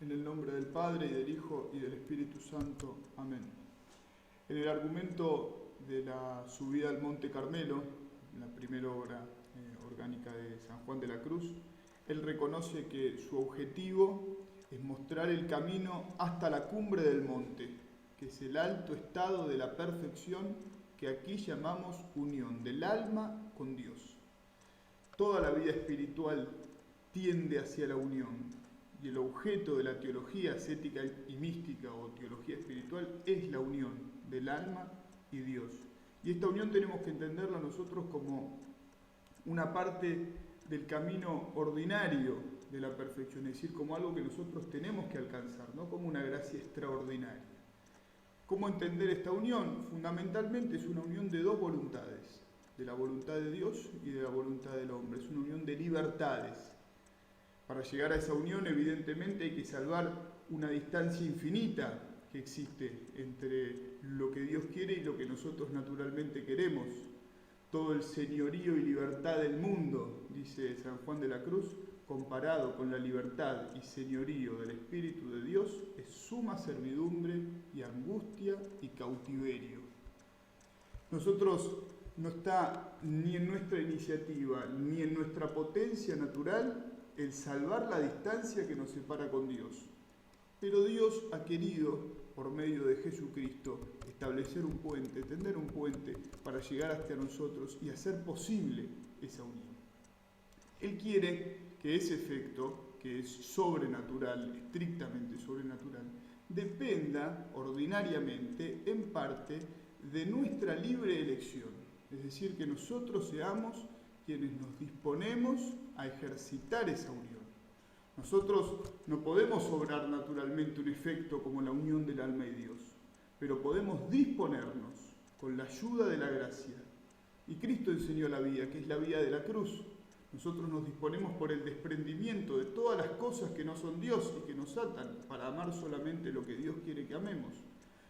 En el nombre del Padre, y del Hijo, y del Espíritu Santo. Amén. En el argumento de la subida al Monte Carmelo, la primera obra orgánica de San Juan de la Cruz, él reconoce que su objetivo es mostrar el camino hasta la cumbre del monte, que es el alto estado de la perfección que aquí llamamos unión del alma con Dios. Toda la vida espiritual tiende hacia la unión. Y el objeto de la teología ascética y mística o teología espiritual es la unión del alma y Dios. Y esta unión tenemos que entenderla nosotros como una parte del camino ordinario de la perfección, es decir, como algo que nosotros tenemos que alcanzar, no como una gracia extraordinaria. ¿Cómo entender esta unión? Fundamentalmente es una unión de dos voluntades, de la voluntad de Dios y de la voluntad del hombre. Es una unión de libertades. Para llegar a esa unión, evidentemente, hay que salvar una distancia infinita que existe entre lo que Dios quiere y lo que nosotros naturalmente queremos. Todo el señorío y libertad del mundo, dice San Juan de la Cruz, comparado con la libertad y señorío del Espíritu de Dios, es suma servidumbre y angustia y cautiverio. Nosotros no está ni en nuestra iniciativa ni en nuestra potencia natural el salvar la distancia que nos separa con Dios. Pero Dios ha querido, por medio de Jesucristo, establecer un puente, tender un puente para llegar hasta nosotros y hacer posible esa unión. Él quiere que ese efecto, que es sobrenatural, estrictamente sobrenatural, dependa ordinariamente, en parte, de nuestra libre elección. Es decir, que nosotros seamos quienes nos disponemos a ejercitar esa unión. Nosotros no podemos obrar naturalmente un efecto como la unión del alma y Dios, pero podemos disponernos con la ayuda de la gracia. Y Cristo enseñó la vía, que es la vía de la cruz. Nosotros nos disponemos por el desprendimiento de todas las cosas que no son Dios y que nos atan para amar solamente lo que Dios quiere que amemos.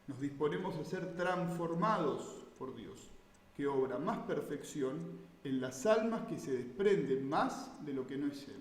Nos disponemos a ser transformados por Dios, que obra más perfección en las almas que se desprenden más de lo que no es Él.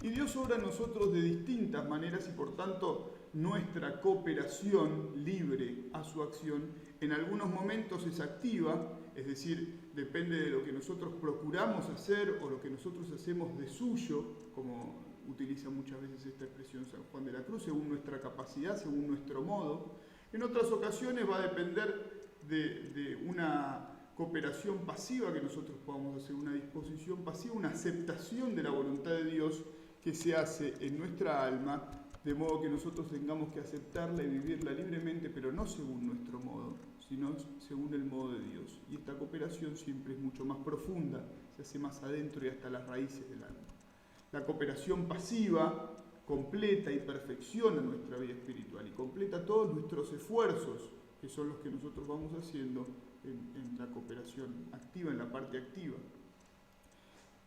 Y Dios obra en nosotros de distintas maneras y por tanto nuestra cooperación libre a su acción en algunos momentos es activa, es decir, depende de lo que nosotros procuramos hacer o lo que nosotros hacemos de suyo, como utiliza muchas veces esta expresión San Juan de la Cruz, según nuestra capacidad, según nuestro modo. En otras ocasiones va a depender de una cooperación pasiva que nosotros podamos hacer, una disposición pasiva, una aceptación de la voluntad de Dios que se hace en nuestra alma, de modo que nosotros tengamos que aceptarla y vivirla libremente, pero no según nuestro modo, sino según el modo de Dios. Y esta cooperación siempre es mucho más profunda, se hace más adentro y hasta las raíces del alma. La cooperación pasiva completa y perfecciona nuestra vida espiritual y completa todos nuestros esfuerzos, que son los que nosotros vamos haciendo en la cooperación activa, en la parte activa.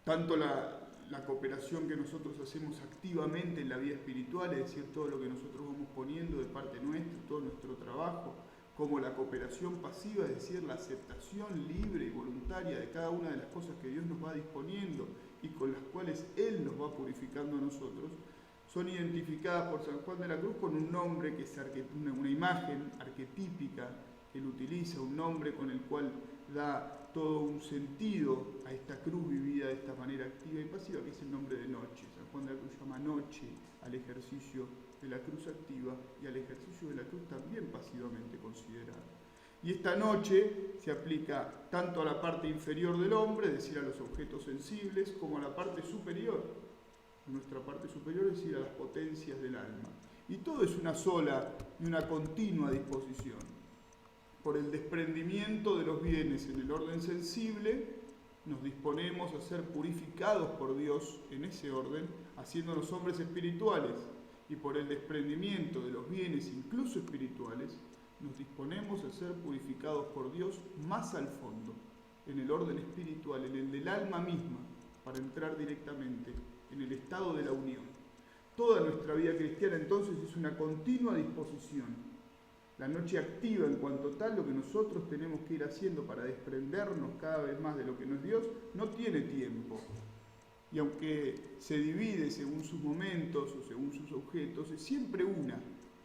Tanto la cooperación que nosotros hacemos activamente en la vida espiritual, es decir, todo lo que nosotros vamos poniendo de parte nuestra, todo nuestro trabajo, como la cooperación pasiva, es decir, la aceptación libre y voluntaria de cada una de las cosas que Dios nos va disponiendo y con las cuales Él nos va purificando a nosotros, son identificadas por San Juan de la Cruz con un nombre que es una imagen arquetípica que Él utiliza, un nombre con el cual da todo un sentido a esta cruz vivida de esta manera activa y pasiva, que es el nombre de noche. San Juan de la Cruz llama noche al ejercicio de la cruz activa y al ejercicio de la cruz también pasivamente considerada. Y esta noche se aplica tanto a la parte inferior del hombre, es decir, a los objetos sensibles, como a la parte superior, nuestra parte superior, es decir, a las potencias del alma. Y todo es una sola y una continua disposición. Por el desprendimiento de los bienes en el orden sensible, nos disponemos a ser purificados por Dios en ese orden, haciéndonos hombres espirituales. Y por el desprendimiento de los bienes, incluso espirituales, nos disponemos a ser purificados por Dios más al fondo, en el orden espiritual, en el del alma misma, para entrar directamente en el estado de la unión. Toda nuestra vida cristiana entonces es una continua disposición. La noche activa en cuanto tal, lo que nosotros tenemos que ir haciendo para desprendernos cada vez más de lo que no es Dios, no tiene tiempo. Y aunque se divide según sus momentos o según sus objetos, es siempre una,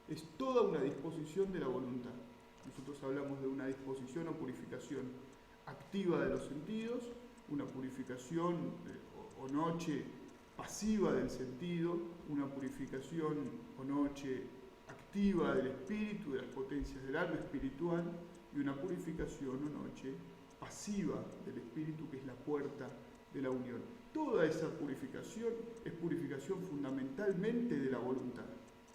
es toda una disposición de la voluntad. Nosotros hablamos de una disposición o purificación activa de los sentidos, una purificación o noche pasiva del sentido, una purificación o noche activa del espíritu, de las potencias del alma espiritual, y una purificación o noche pasiva del espíritu, que es la puerta de la unión. Toda esa purificación es purificación fundamentalmente de la voluntad,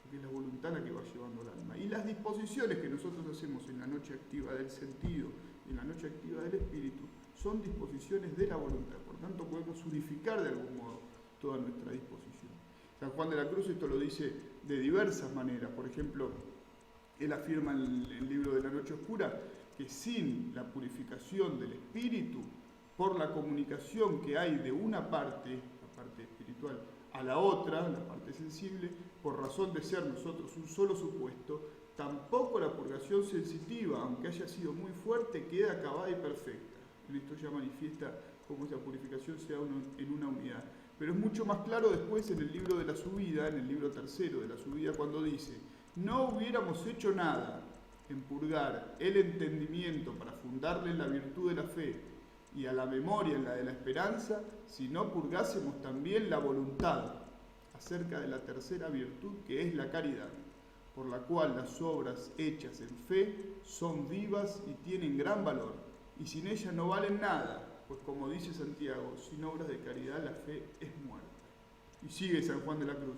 porque es la voluntad la que va llevando el alma. Y las disposiciones que nosotros hacemos en la noche activa del sentido y en la noche activa del espíritu son disposiciones de la voluntad. Por tanto, podemos unificar de algún modo toda nuestra disposición. San Juan de la Cruz esto lo dice de diversas maneras. Por ejemplo, él afirma en el libro de la Noche Oscura que sin la purificación del espíritu, por la comunicación que hay de una parte, la parte espiritual, a la otra, la parte sensible, por razón de ser nosotros un solo supuesto, tampoco la purgación sensitiva, aunque haya sido muy fuerte, queda acabada y perfecta. En esto ya manifiesta cómo esa purificación se da en una unidad. Pero es mucho más claro después en el libro de la subida, en el libro tercero de la subida, cuando dice: no hubiéramos hecho nada en purgar el entendimiento para fundarle en la virtud de la fe y a la memoria en la de la esperanza, si no purgásemos también la voluntad acerca de la tercera virtud, que es la caridad, por la cual las obras hechas en fe son vivas y tienen gran valor, y sin ella no valen nada, pues como dice Santiago, sin obras de caridad la fe es muerta. Y sigue San Juan de la Cruz: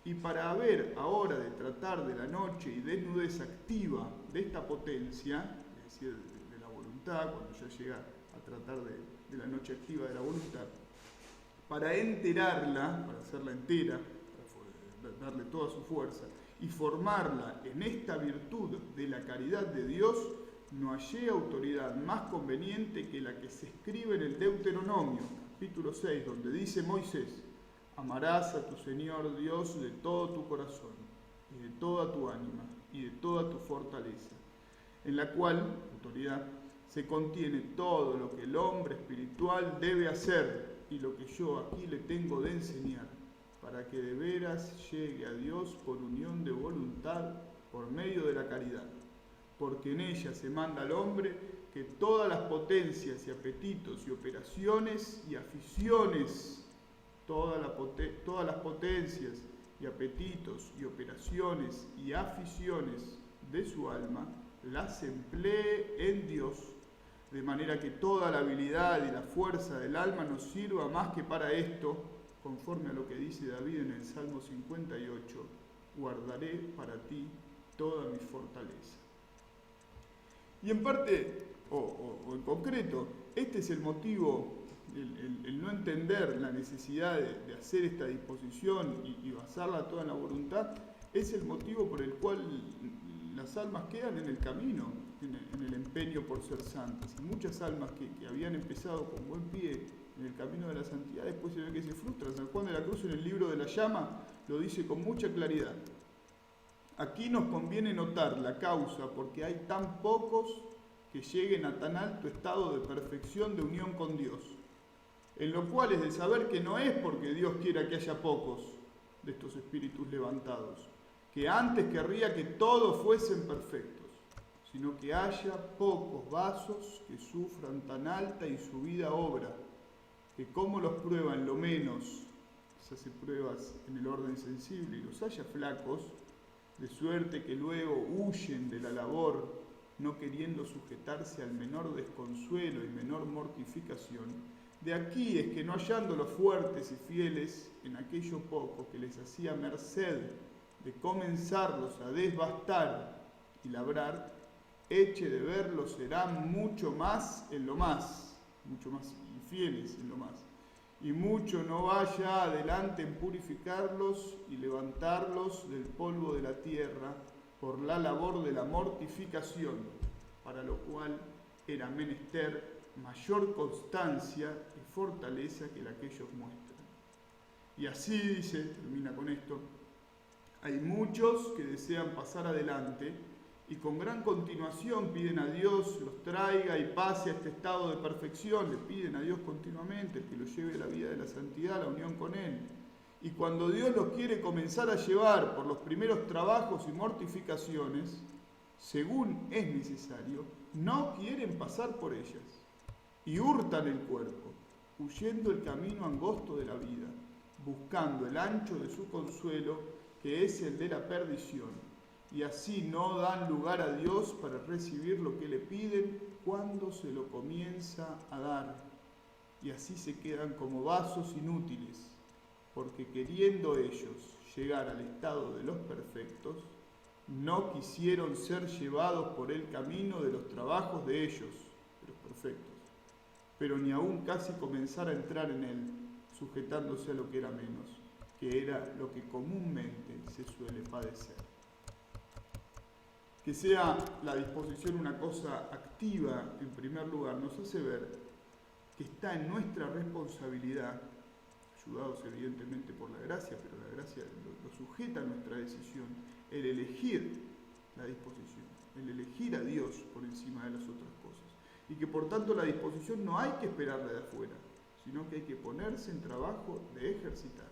y para haber ahora de tratar de la noche y desnudez activa de esta potencia, es decir, de la voluntad, cuando ya llega a tratar de la noche activa de la voluntad, para enterarla, para hacerla entera, para darle toda su fuerza, y formarla en esta virtud de la caridad de Dios, no hallé autoridad más conveniente que la que se escribe en el Deuteronomio, capítulo 6, donde dice Moisés: amarás a tu Señor Dios de todo tu corazón, y de toda tu ánima, y de toda tu fortaleza, en la cual, autoridad, se contiene todo lo que el hombre espiritual debe hacer y lo que yo aquí le tengo de enseñar, para que de veras llegue a Dios por unión de voluntad, por medio de la caridad. Porque en ella se manda al hombre que todas las potencias y apetitos y operaciones y aficiones, todas las potencias y apetitos y operaciones y aficiones de su alma, las emplee en Dios, de manera que toda la habilidad y la fuerza del alma nos sirva más que para esto, conforme a lo que dice David en el Salmo 58, guardaré para ti toda mi fortaleza. Y en parte, o en concreto, este es el motivo, el no entender la necesidad de hacer esta disposición y basarla toda en la voluntad, es el motivo por el cual las almas quedan en el camino, en el empeño por ser santas. Y muchas almas que habían empezado con buen pie en el camino de la santidad, después se ve que se frustran. San Juan de la Cruz en el libro de la Llama lo dice con mucha claridad. Aquí nos conviene notar la causa porque hay tan pocos que lleguen a tan alto estado de perfección de unión con Dios, en lo cual es de saber que no es porque Dios quiera que haya pocos de estos espíritus levantados, que antes querría que todos fuesen perfectos, sino que haya pocos vasos que sufran tan alta y subida obra, que como los prueban lo menos, se hace pruebas en el orden sensible, y los haya flacos, de suerte que luego huyen de la labor, no queriendo sujetarse al menor desconsuelo y menor mortificación. De aquí es que no hallándolos fuertes y fieles en aquello poco que les hacía merced de comenzarlos a desbastar y labrar, eche de verlos serán mucho más en lo más, mucho más infieles en lo más, y mucho no vaya adelante en purificarlos y levantarlos del polvo de la tierra por la labor de la mortificación, para lo cual era menester mayor constancia y fortaleza que la que ellos muestran. Y así dice, termina con esto, hay muchos que desean pasar adelante y con gran continuación piden a Dios los traiga y pase a este estado de perfección, le piden a Dios continuamente que los lleve a la vida de la santidad, la unión con Él. Y cuando Dios los quiere comenzar a llevar por los primeros trabajos y mortificaciones, según es necesario, no quieren pasar por ellas y hurtan el cuerpo, huyendo el camino angosto de la vida, buscando el ancho de su consuelo, que es el de la perdición. Y así no dan lugar a Dios para recibir lo que le piden cuando se lo comienza a dar. Y así se quedan como vasos inútiles, porque queriendo ellos llegar al estado de los perfectos, no quisieron ser llevados por el camino de los trabajos de ellos, de los perfectos, pero ni aún casi comenzar a entrar en él, sujetándose a lo que era menos, que era lo que comúnmente se suele padecer. Que sea la disposición una cosa activa, en primer lugar, nos hace ver que está en nuestra responsabilidad, ayudados evidentemente por la gracia, pero la gracia lo sujeta a nuestra decisión, el elegir la disposición, el elegir a Dios por encima de las otras cosas. Y que por tanto la disposición no hay que esperarla de afuera, sino que hay que ponerse en trabajo de ejercitarla.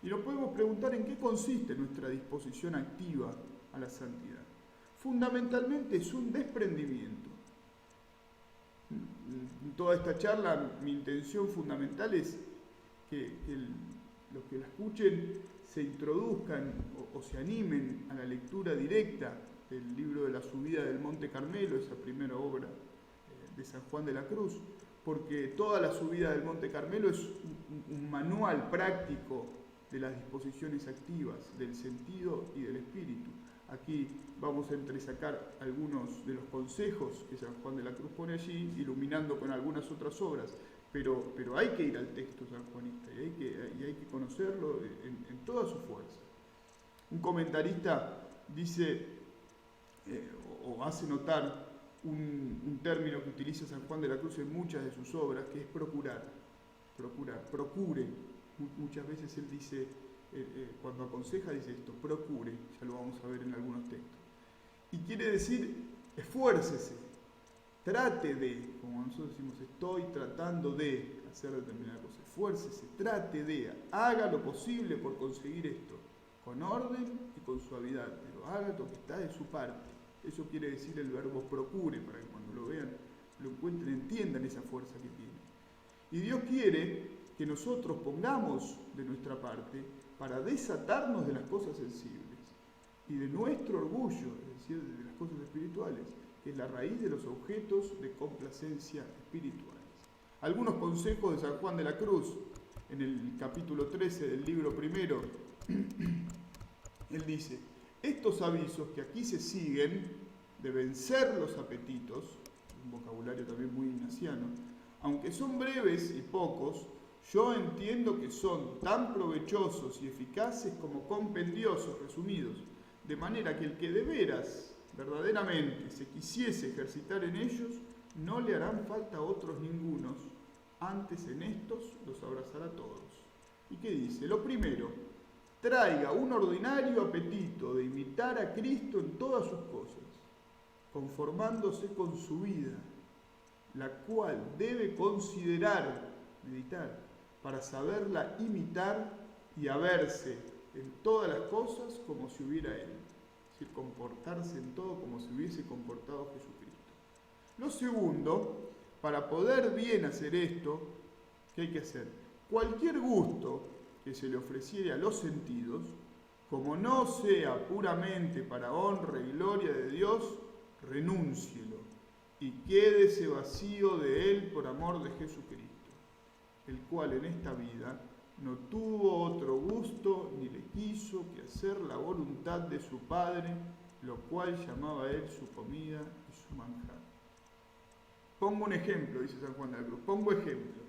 Y nos podemos preguntar en qué consiste nuestra disposición activa a la santidad. Fundamentalmente es un desprendimiento. En toda esta charla mi intención fundamental es que los que la escuchen se introduzcan o se animen a la lectura directa del libro de la subida del Monte Carmelo, esa primera obra de San Juan de la Cruz, porque toda la subida del Monte Carmelo es un manual práctico de las disposiciones activas, del sentido y del espíritu. Aquí vamos a entresacar algunos de los consejos que San Juan de la Cruz pone allí, iluminando con algunas otras obras, pero hay que ir al texto sanjuanista y hay que conocerlo en toda su fuerza. Un comentarista dice o hace notar un término que utiliza San Juan de la Cruz en muchas de sus obras, que es procurar, procure. Muchas veces él dice, cuando aconseja, dice esto, procure, ya lo vamos a ver en algunos textos. Y quiere decir, esfuércese, trate de, como nosotros decimos, estoy tratando de hacer determinada cosa, esfuércese, trate de, haga lo posible por conseguir esto, con orden y con suavidad, pero haga lo que está de su parte. Eso quiere decir el verbo procure, para que cuando lo vean, lo encuentren, entiendan esa fuerza que tiene. Y Dios quiere que nosotros pongamos de nuestra parte para desatarnos de las cosas sensibles y de nuestro orgullo, es decir, de las cosas espirituales, que es la raíz de los objetos de complacencia espirituales. Algunos consejos de San Juan de la Cruz, en el capítulo 13 del libro primero, él dice, estos avisos que aquí se siguen de vencer los apetitos, un vocabulario también muy ignaciano, aunque son breves y pocos, yo entiendo que son tan provechosos y eficaces como compendiosos, resumidos, de manera que el que de veras, verdaderamente, se quisiese ejercitar en ellos, no le harán falta a otros ningunos, antes en estos los abrazará todos. ¿Y qué dice? Lo primero, traiga un ordinario apetito de imitar a Cristo en todas sus cosas, conformándose con su vida, la cual debe considerar, meditar, para saberla imitar y haberse en todas las cosas como si hubiera Él. Es decir, comportarse en todo como si hubiese comportado Jesucristo. Lo segundo, para poder bien hacer esto, ¿qué hay que hacer? Cualquier gusto que se le ofreciere a los sentidos, como no sea puramente para honra y gloria de Dios, renúncielo y quédese vacío de Él por amor de Jesucristo, el cual en esta vida no tuvo otro gusto ni le quiso que hacer la voluntad de su Padre, lo cual llamaba Él su comida y su manjar. Pongo un ejemplo, dice San Juan de la Cruz, pongo ejemplo.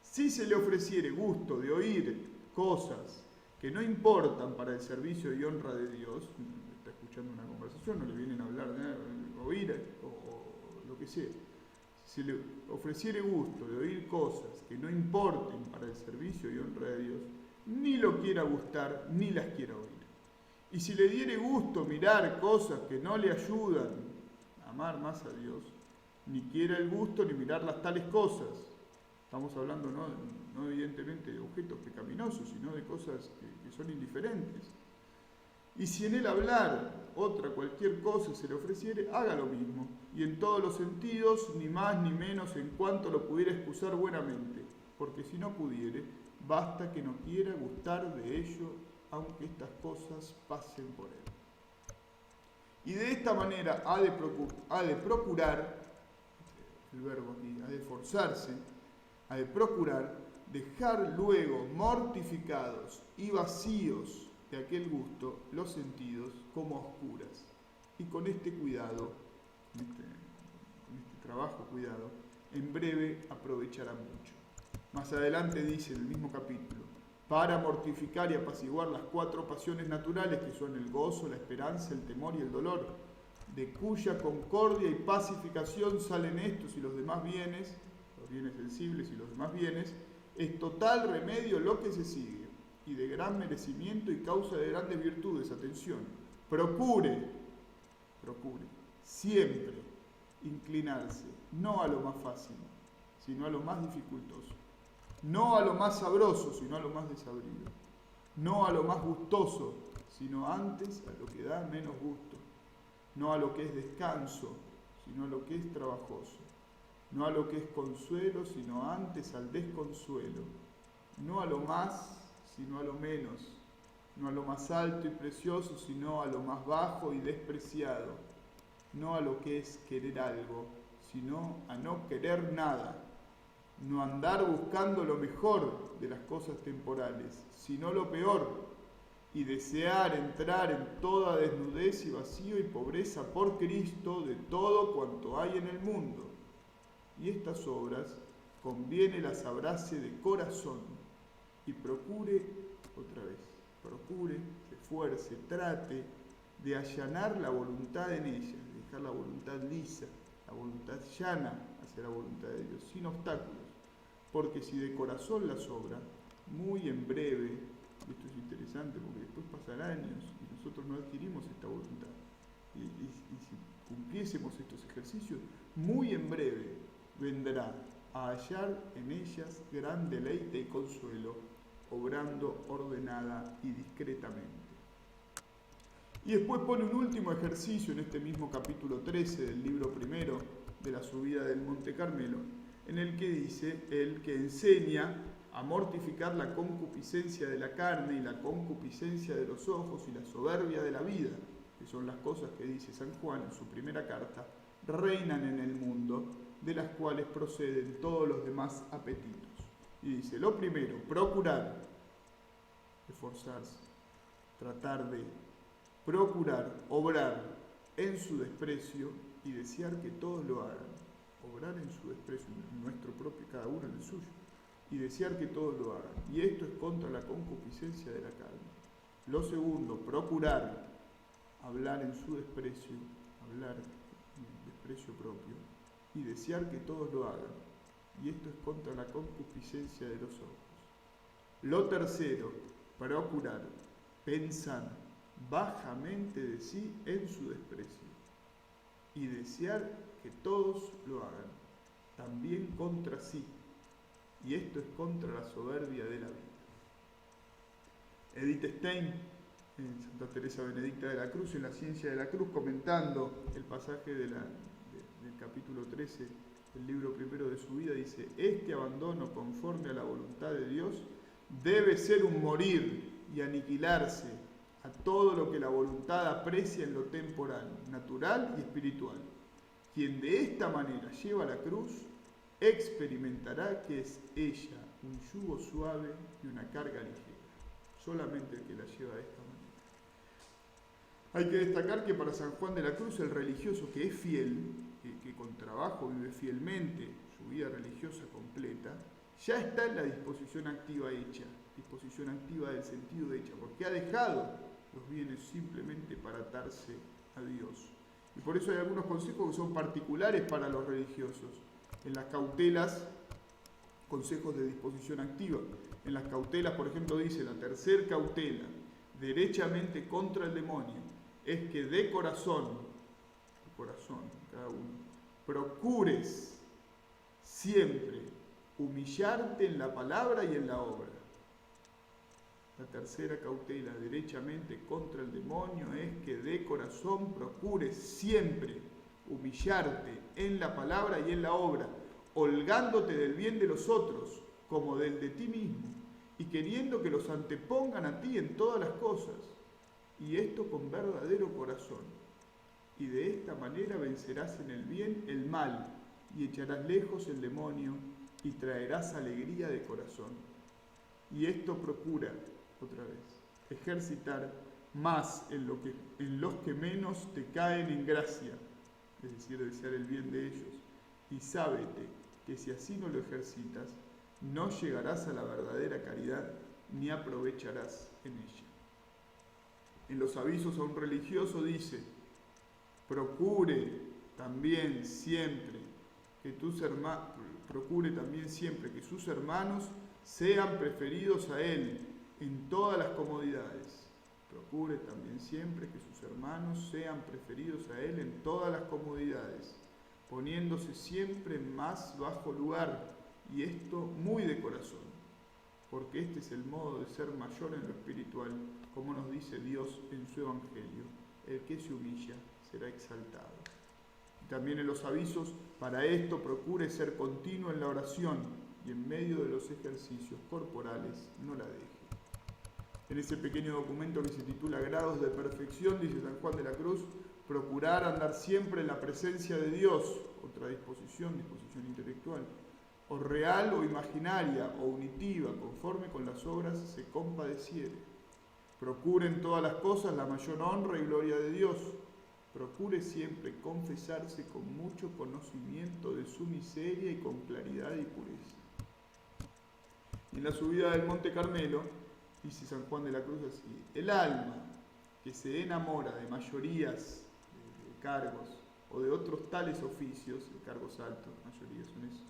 Si se le ofreciere gusto de oír cosas que no importan para el servicio y honra de Dios, está escuchando una conversación, no le vienen a hablar de oír o lo que sea, si le ofreciere gusto de oír cosas que no importen para el servicio y honra de Dios, ni lo quiera gustar, ni las quiera oír. Y si le diere gusto mirar cosas que no le ayudan a amar más a Dios, ni quiera el gusto ni mirar las tales cosas. Estamos hablando no evidentemente de objetos pecaminosos, sino de cosas que son indiferentes. Y si en él hablar cualquier cosa se le ofreciere, haga lo mismo, y en todos los sentidos, ni más ni menos en cuanto lo pudiera excusar buenamente, porque si no pudiere, basta que no quiera gustar de ello, aunque estas cosas pasen por él. Y de esta manera ha de procurar, el verbo aquí, ha de esforzarse, ha de procurar dejar luego mortificados y vacíos de aquel gusto los sentidos como a oscuras. Y con este cuidado, con este trabajo cuidado, en breve aprovechará mucho. Más adelante dice en el mismo capítulo, para mortificar y apaciguar las 4 pasiones naturales que son el gozo, la esperanza, el temor y el dolor, de cuya concordia y pacificación salen estos y los demás bienes, los bienes sensibles y los demás bienes, es total remedio lo que se sigue, y de gran merecimiento y causa de grandes virtudes. Atención, procure siempre inclinarse, no a lo más fácil, sino a lo más dificultoso. No a lo más sabroso, sino a lo más desabrido. No a lo más gustoso, sino antes a lo que da menos gusto. No a lo que es descanso, sino a lo que es trabajoso. No a lo que es consuelo, sino antes al desconsuelo. No a lo más, sino a lo menos. No a lo más alto y precioso, sino a lo más bajo y despreciado. No a lo que es querer algo, sino a no querer nada. No andar buscando lo mejor de las cosas temporales, sino lo peor, y desear entrar en toda desnudez y vacío y pobreza por Cristo de todo cuanto hay en el mundo. Y estas obras conviene las abrace de corazón y procure, se esfuerce, trate de allanar la voluntad en ellas, de dejar la voluntad lisa, la voluntad llana hacia la voluntad de Dios, sin obstáculos. Porque si de corazón las obra, muy en breve, y esto es interesante porque después pasarán años y nosotros no adquirimos esta voluntad, y si cumpliésemos estos ejercicios, muy en breve vendrá a hallar en ellas gran deleite y consuelo, obrando ordenada y discretamente. Y después pone un último ejercicio en este mismo capítulo 13 del libro primero de la subida del Monte Carmelo, en el que dice, el que enseña a mortificar la concupiscencia de la carne y la concupiscencia de los ojos y la soberbia de la vida, que son las cosas que dice San Juan en su primera carta, reinan en el mundo, de las cuales proceden todos los demás apetitos. Y dice, lo primero, procurar, esforzarse, tratar de procurar, obrar en su desprecio y desear que todos lo hagan. Obrar en su desprecio, en nuestro propio, cada uno en el suyo, y desear que todos lo hagan. Y esto es contra la concupiscencia de la carne. Lo segundo, procurar hablar en su desprecio, hablar en desprecio propio, y desear que todos lo hagan. Y esto es contra la concupiscencia de los ojos. Lo tercero, procurar pensar bajamente de sí en su desprecio, y desear que todos lo hagan, también contra sí, y esto es contra la soberbia de la vida. Edith Stein, en Santa Teresa Benedicta de la Cruz, en La Ciencia de la Cruz, comentando el pasaje del capítulo 13 del libro primero de su vida, dice, este abandono conforme a la voluntad de Dios debe ser un morir y aniquilarse a todo lo que la voluntad aprecia en lo temporal, natural y espiritual. Quien de esta manera lleva la cruz, experimentará que es ella un yugo suave y una carga ligera. Solamente el que la lleva de esta manera. Hay que destacar que para San Juan de la Cruz, el religioso que es fiel, que con trabajo vive fielmente su vida religiosa completa, ya está en la disposición activa hecha, disposición activa del sentido hecha, porque ha dejado los bienes simplemente para atarse a Dios. Y por eso hay algunos consejos que son particulares para los religiosos. En las cautelas, consejos de disposición activa. En las cautelas, por ejemplo, dice la tercera cautela, derechamente contra el demonio es que de corazón, cada uno, procures siempre humillarte en la palabra y en la obra. La tercera cautela, derechamente contra el demonio, es que de corazón procures siempre humillarte en la palabra y en la obra, holgándote del bien de los otros como del de ti mismo, y queriendo que los antepongan a ti en todas las cosas, y esto con verdadero corazón. Y de esta manera vencerás en el bien el mal, y echarás lejos el demonio, y traerás alegría de corazón. Y esto procura, otra vez, ejercitar más en los que menos te caen en gracia, es decir, desear el bien de ellos. Y sábete que si así no lo ejercitas, no llegarás a la verdadera caridad, ni aprovecharás en ella. En los avisos a un religioso dice: procure también siempre que sus hermanos sean preferidos a él en todas las comodidades. Procure también siempre que sus hermanos sean preferidos a él en todas las comodidades, poniéndose siempre en más bajo lugar, y esto muy de corazón, porque este es el modo de ser mayor en lo espiritual, como nos dice Dios en su Evangelio: el que se humilla será exaltado. Y también en los avisos, para esto procure ser continuo en la oración, y en medio de los ejercicios corporales no la deje. En ese pequeño documento que se titula Grados de Perfección, dice San Juan de la Cruz: procurar andar siempre en la presencia de Dios, otra disposición intelectual, o real o imaginaria o unitiva, conforme con las obras se compadeciere. Procure en todas las cosas la mayor honra y gloria de Dios. Procure siempre confesarse con mucho conocimiento de su miseria y con claridad y pureza. Y en la subida del Monte Carmelo, dice San Juan de la Cruz así: el alma que se enamora de mayorías de cargos o de otros tales oficios, de cargos altos, mayorías son eso,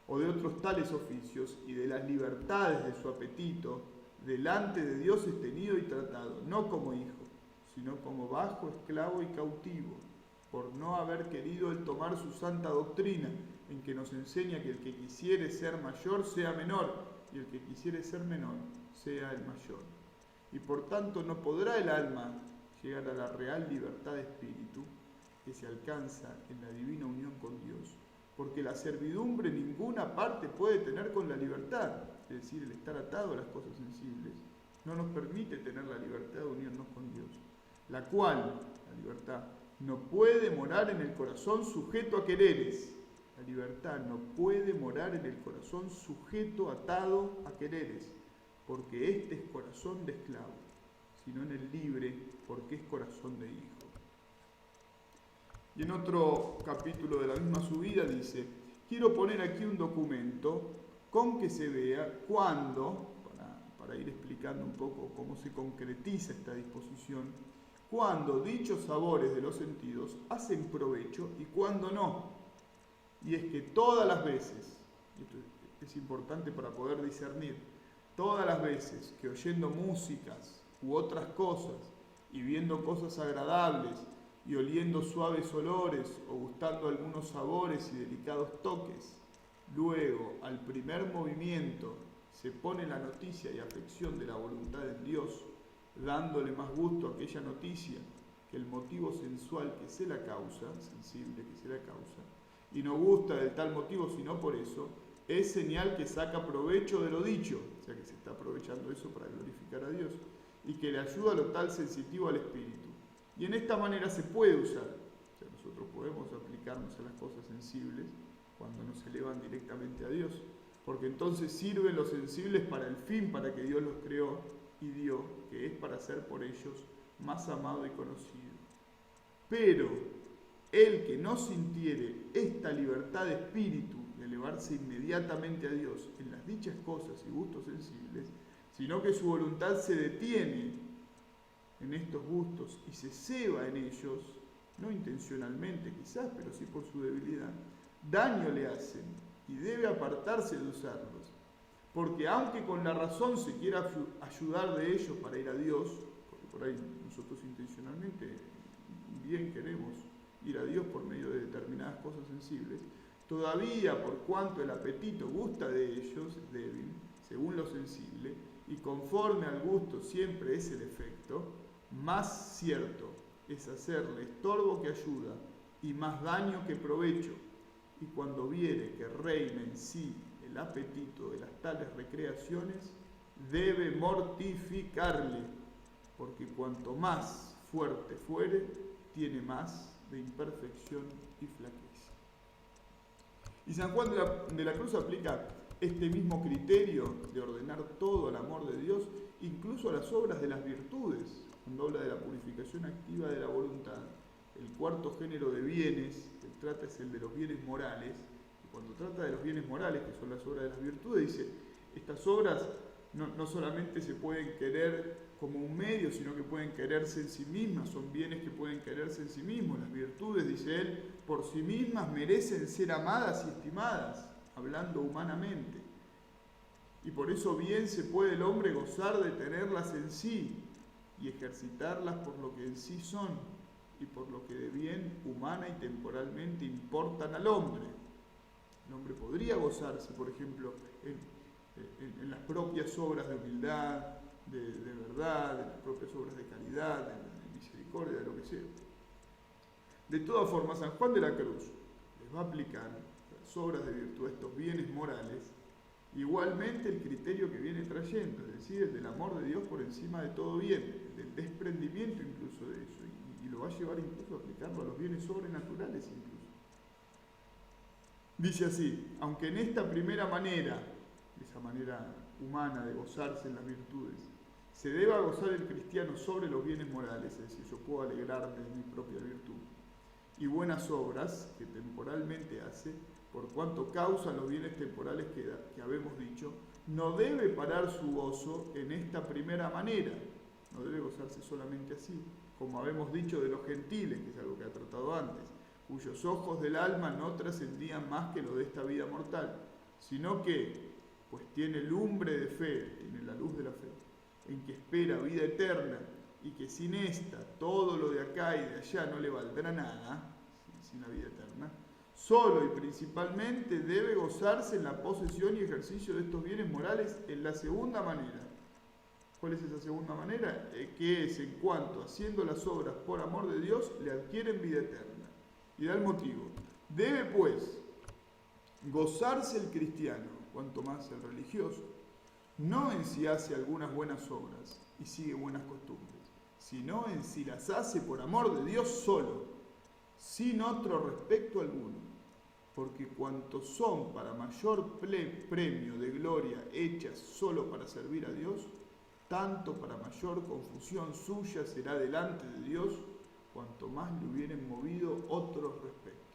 o de otros tales oficios y de las libertades de su apetito, delante de Dios es tenido y tratado, no como hijo, sino como bajo, esclavo y cautivo, por no haber querido él tomar su santa doctrina, en que nos enseña que el que quisiere ser mayor sea menor, y el que quisiere ser menor sea el mayor. Y por tanto no podrá el alma llegar a la real libertad de espíritu, que se alcanza en la divina unión con Dios, porque la servidumbre ninguna parte puede tener con la libertad, es decir, el estar atado a las cosas sensibles, no nos permite tener la libertad de unirnos con Dios, la cual, la libertad, no puede morar en el corazón sujeto a quereres. La libertad no puede morar en el corazón sujeto, atado a quereres, porque este es corazón de esclavo, sino en el libre, porque es corazón de hijo. Y en otro capítulo de la misma subida dice: quiero poner aquí un documento con que se vea cuándo, para ir explicando un poco cómo se concretiza esta disposición, cuándo dichos sabores de los sentidos hacen provecho y cuándo no. Y es que todas las veces, y esto es importante para poder discernir, todas las veces que oyendo músicas u otras cosas y viendo cosas agradables y oliendo suaves olores o gustando algunos sabores y delicados toques, luego al primer movimiento se pone la noticia y afección de la voluntad de Dios, dándole más gusto a aquella noticia que el motivo sensual que se la causa, sensible que se la causa, y no gusta del tal motivo sino por eso, es señal que saca provecho de lo dicho, o sea que se está aprovechando eso para glorificar a Dios, y que le ayuda a lo tal sensitivo al espíritu. Y en esta manera se puede usar, o sea, nosotros podemos aplicarnos a las cosas sensibles cuando nos elevan directamente a Dios, porque entonces sirven los sensibles para el fin para que Dios los creó y dio, que es para ser por ellos más amado y conocido. Pero el que no sintiere esta libertad de espíritu de elevarse inmediatamente a Dios en las dichas cosas y gustos sensibles, sino que su voluntad se detiene en estos gustos y se ceba en ellos, no intencionalmente quizás, pero sí por su debilidad, daño le hacen y debe apartarse de usarlos, Porque aunque con la razón se quiera ayudar de ellos para ir a Dios, porque por ahí nosotros intencionalmente bien queremos ir a Dios por medio de determinadas cosas sensibles, todavía por cuanto el apetito gusta de ellos, es débil, según lo sensible, y conforme al gusto siempre es el efecto, más cierto es hacerle estorbo que ayuda y más daño que provecho. Y cuando viere que reina en sí el apetito de las tales recreaciones, debe mortificarle, porque cuanto más fuerte fuere, tiene más de imperfección y flaqueza. Y San Juan de la Cruz aplica este mismo criterio de ordenar todo al amor de Dios, incluso a las obras de las virtudes, cuando habla de la purificación activa de la voluntad. El cuarto género de bienes que trata es el de los bienes morales, y cuando trata de los bienes morales, que son las obras de las virtudes, dice, estas obras no solamente se pueden querer como un medio, sino que pueden quererse en sí mismas, son bienes que pueden quererse en sí mismos. Las virtudes, dice él, por sí mismas merecen ser amadas y estimadas, hablando humanamente. Y por eso bien se puede el hombre gozar de tenerlas en sí y ejercitarlas por lo que en sí son y por lo que de bien humana y temporalmente importan al hombre. El hombre podría gozarse, por ejemplo, en las propias obras de humildad, de verdad, de las propias obras de caridad, de misericordia, de lo que sea. De todas formas, San Juan de la Cruz les va a aplicar las obras de virtud, estos bienes morales, igualmente el criterio que viene trayendo, es decir, el del amor de Dios por encima de todo bien, el del desprendimiento incluso de eso, y lo va a llevar incluso a aplicarlo a los bienes sobrenaturales incluso. Dice así, aunque en esta primera manera, esa manera humana de gozarse en las virtudes, se deba gozar el cristiano sobre los bienes morales, es decir, yo puedo alegrarme de mi propia virtud, y buenas obras que temporalmente hace, por cuanto causan los bienes temporales que habemos dicho, no debe parar su gozo en esta primera manera, no debe gozarse solamente así, como habemos dicho de los gentiles, que es algo que ha tratado antes, cuyos ojos del alma no trascendían más que lo de esta vida mortal, sino que, pues tiene lumbre de fe, tiene la luz de la fe, en que espera vida eterna, y que sin esta, todo lo de acá y de allá no le valdrá nada, sin la vida eterna, solo y principalmente debe gozarse en la posesión y ejercicio de estos bienes morales en la segunda manera. ¿Cuál es esa segunda manera? Que es en cuanto, haciendo las obras por amor de Dios, le adquieren vida eterna. Y da el motivo. Debe, pues, gozarse el cristiano, cuanto más el religioso, no en si hace algunas buenas obras y sigue buenas costumbres, sino en si las hace por amor de Dios solo, sin otro respecto alguno, porque cuantos son para mayor premio de gloria hechas solo para servir a Dios, tanto para mayor confusión suya será delante de Dios, cuanto más le hubieren movido otros respectos.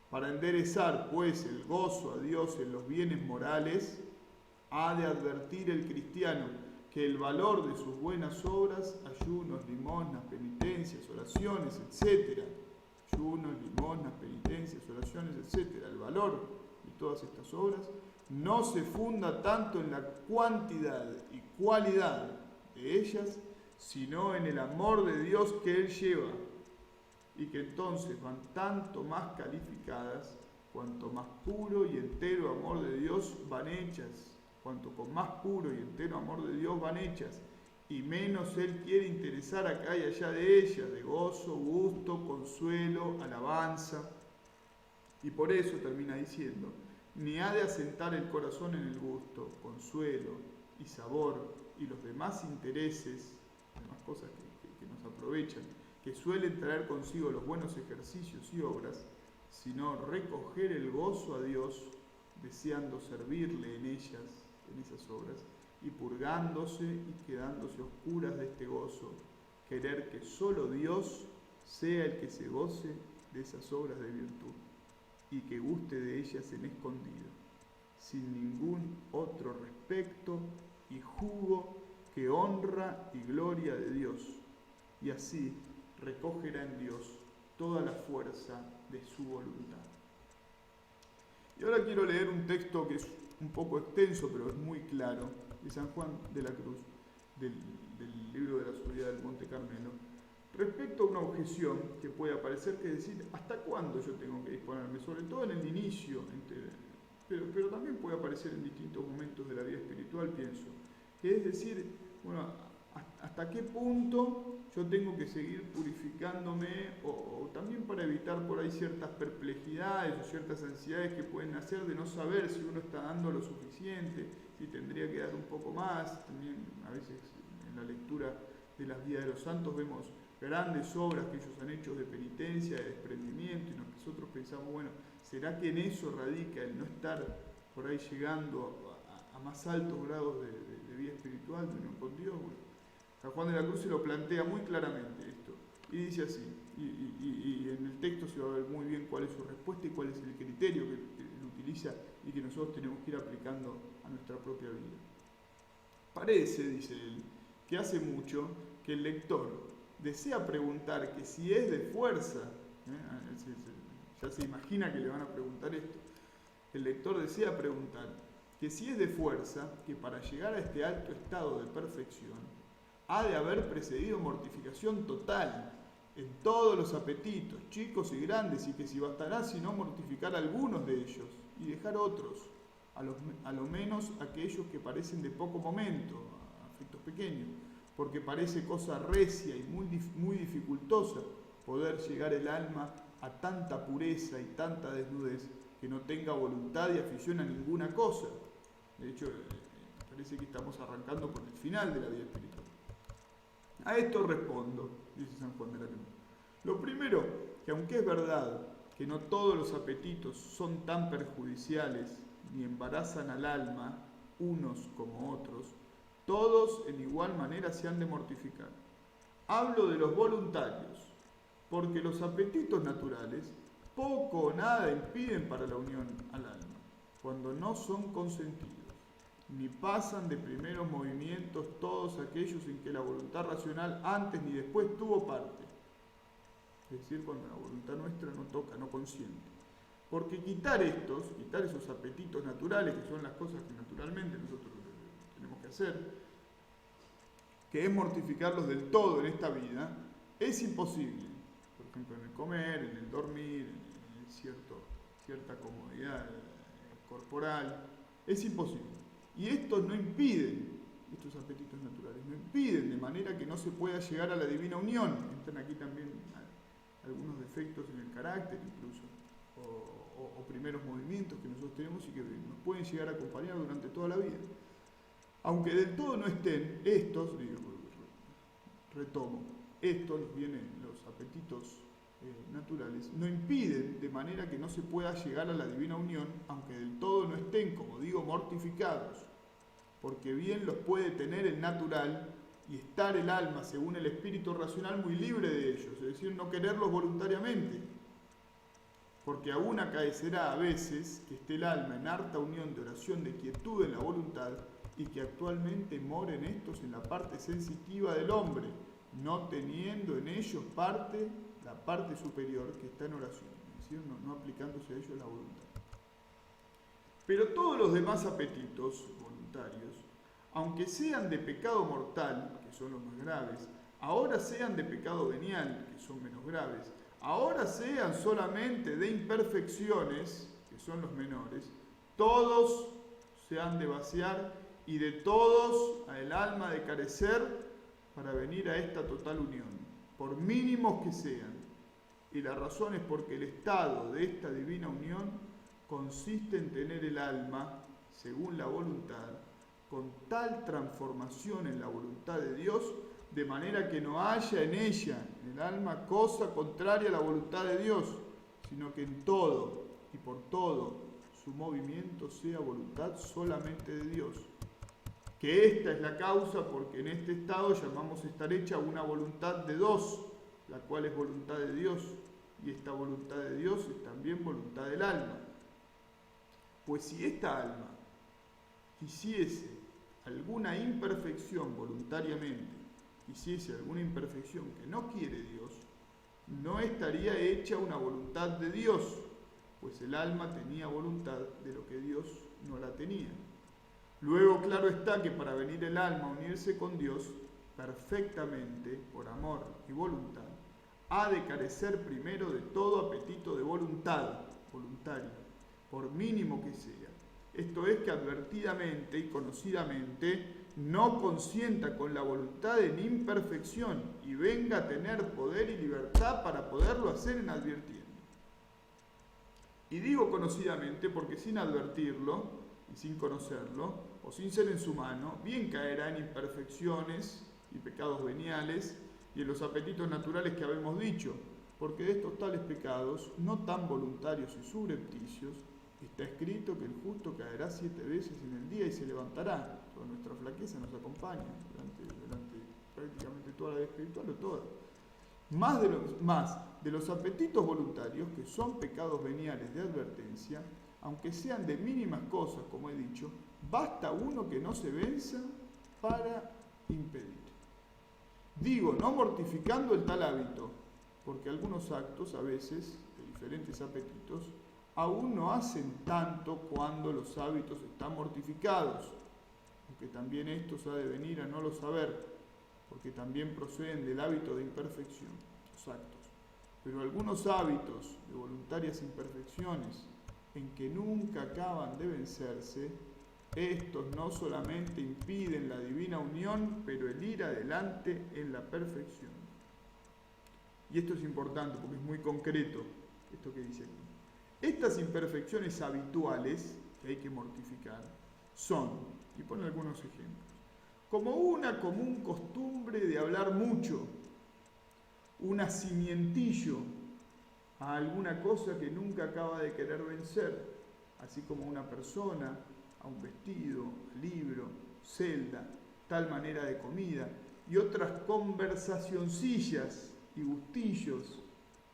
Para enderezar, pues, el gozo a Dios en los bienes morales, ha de advertir el cristiano que el valor de sus buenas obras, ayunos, limosnas, penitencias, oraciones, etc., ayunos, limosnas, penitencias, oraciones, etc., el valor de todas estas obras no se funda tanto en la cuantidad y cualidad de ellas, sino en el amor de Dios que Él lleva, y que entonces van tanto más calificadas, cuanto más puro y entero amor de Dios van hechas, cuanto con más puro y entero amor de Dios van hechas, y menos Él quiere interesar acá y allá de ellas, de gozo, gusto, consuelo, alabanza. Y por eso termina diciendo, ni ha de asentar el corazón en el gusto, consuelo y sabor y los demás intereses, demás cosas que nos aprovechan, que suelen traer consigo los buenos ejercicios y obras, sino recoger el gozo a Dios, deseando servirle en ellas, en esas obras, y purgándose y quedándose oscuras de este gozo, querer que solo Dios sea el que se goce de esas obras de virtud y que guste de ellas en escondido, sin ningún otro respecto y jugo que honra y gloria de Dios, y así recogerá en Dios toda la fuerza de su voluntad. Y ahora quiero leer un texto que es un poco extenso, pero es muy claro, de San Juan de la Cruz, del libro de la subida del Monte Carmelo, respecto a una objeción que puede aparecer, que es decir, ¿hasta cuándo yo tengo que disponerme? Sobre todo en el inicio, pero también puede aparecer en distintos momentos de la vida espiritual, pienso. Que es decir, bueno, ¿hasta qué punto yo tengo que seguir purificándome? O también para evitar por ahí ciertas perplejidades o ciertas ansiedades que pueden nacer de no saber si uno está dando lo suficiente, si tendría que dar un poco más. También a veces en la lectura de las vidas de los santos vemos grandes obras que ellos han hecho de penitencia, de desprendimiento, y nosotros pensamos, bueno, ¿será que en eso radica el no estar por ahí llegando a más altos grados de vida espiritual, de unión con Dios? Bueno, San Juan de la Cruz se lo plantea muy claramente esto, y dice así, y en el texto se va a ver muy bien cuál es su respuesta y cuál es el criterio que él utiliza y que nosotros tenemos que ir aplicando a nuestra propia vida. Parece, dice él, que hace mucho que el lector desea preguntar que si es de fuerza, ya se imagina que le van a preguntar esto, el lector desea preguntar que si es de fuerza, que para llegar a este alto estado de perfección ha de haber precedido mortificación total en todos los apetitos, chicos y grandes, y que si bastará sino mortificar algunos de ellos y dejar otros, a lo menos aquellos que parecen de poco momento, afectos pequeños, porque parece cosa recia y muy dificultosa poder llegar el alma a tanta pureza y tanta desnudez que no tenga voluntad y afición a ninguna cosa. De hecho, parece que estamos arrancando por el final de la vida espiritual. A esto respondo, dice San Juan de la Cruz. Lo primero, que aunque es verdad que no todos los apetitos son tan perjudiciales ni embarazan al alma, unos como otros, todos en igual manera se han de mortificar. Hablo de los voluntarios, porque los apetitos naturales poco o nada impiden para la unión al alma, cuando no son consentidos, ni pasan de primeros movimientos todos aquellos en que la voluntad racional antes ni después tuvo parte. Es decir, cuando la voluntad nuestra no toca, no consiente. Porque quitar esos apetitos naturales, que son las cosas que naturalmente nosotros tenemos que hacer, que es mortificarlos del todo en esta vida, es imposible. Por ejemplo, en el comer, en el dormir, en cierta comodidad corporal, es imposible. Y estos no impiden, estos apetitos naturales, no impiden de manera que no se pueda llegar a la divina unión. Entran aquí también algunos defectos en el carácter incluso, o primeros movimientos que nosotros tenemos y que nos pueden llegar a acompañar durante toda la vida. Aunque del todo no estén, estos, retomo, estos los apetitos naturales, no impiden de manera que no se pueda llegar a la divina unión, aunque del todo no estén, como digo, mortificados, porque bien los puede tener el natural y estar el alma, según el espíritu racional, muy libre de ellos, es decir, no quererlos voluntariamente, porque aún acaecerá a veces que esté el alma en harta unión de oración de quietud en la voluntad y que actualmente moren estos en la parte sensitiva del hombre, no teniendo en ellos la parte superior que está en oración, es decir, no aplicándose a ellos la voluntad. Pero todos los demás apetitos voluntarios, aunque sean de pecado mortal, que son los más graves, ahora sean de pecado venial, que son menos graves, ahora sean solamente de imperfecciones, que son los menores, todos se han de vaciar y de todos a el alma de carecer para venir a esta total unión, por mínimos que sean. Y la razón es porque el estado de esta divina unión consiste en tener el alma, según la voluntad, con tal transformación en la voluntad de Dios, de manera que no haya en ella, en el alma, cosa contraria a la voluntad de Dios, sino que en todo y por todo su movimiento sea voluntad solamente de Dios. Que esta es la causa porque en este estado llamamos estar hecha una voluntad de dos, la cual es voluntad de Dios, y esta voluntad de Dios es también voluntad del alma. Pues si esta alma quisiese alguna imperfección voluntariamente, quisiese alguna imperfección que no quiere Dios, no estaría hecha una voluntad de Dios, pues el alma tenía voluntad de lo que Dios no la tenía. Luego, claro está que para venir el alma a unirse con Dios perfectamente, por amor y voluntad, ha de carecer primero de todo apetito de voluntario, por mínimo que sea. Esto es que advertidamente y conocidamente no consienta con la voluntad en imperfección y venga a tener poder y libertad para poderlo hacer en advirtiendo. Y digo conocidamente porque sin advertirlo y sin conocerlo, o sin ser en su mano, bien caerá en imperfecciones y pecados veniales y en los apetitos naturales que habemos dicho, porque de estos tales pecados, no tan voluntarios y subrepticios, está escrito que el justo caerá 7 veces en el día y se levantará. Toda nuestra flaqueza nos acompaña durante prácticamente toda la vida espiritual o toda. Más de los apetitos voluntarios, que son pecados veniales de advertencia, aunque sean de mínimas cosas, como he dicho, basta uno que no se venza para impedir. Digo, no mortificando el tal hábito, porque algunos actos, a veces, de diferentes apetitos, aún no hacen tanto cuando los hábitos están mortificados, aunque también estos ha de venir a no lo saber, porque también proceden del hábito de imperfección, los actos. Pero algunos hábitos de voluntarias imperfecciones, en que nunca acaban de vencerse, estos no solamente impiden la divina unión, pero el ir adelante en la perfección. Y esto es importante porque es muy concreto esto que dice aquí. Estas imperfecciones habituales que hay que mortificar son, y pone algunos ejemplos, como una común costumbre de hablar mucho, un asimientillo a alguna cosa que nunca acaba de querer vencer, así como una persona, a un vestido, libro, celda, tal manera de comida, y otras conversacioncillas y gustillos,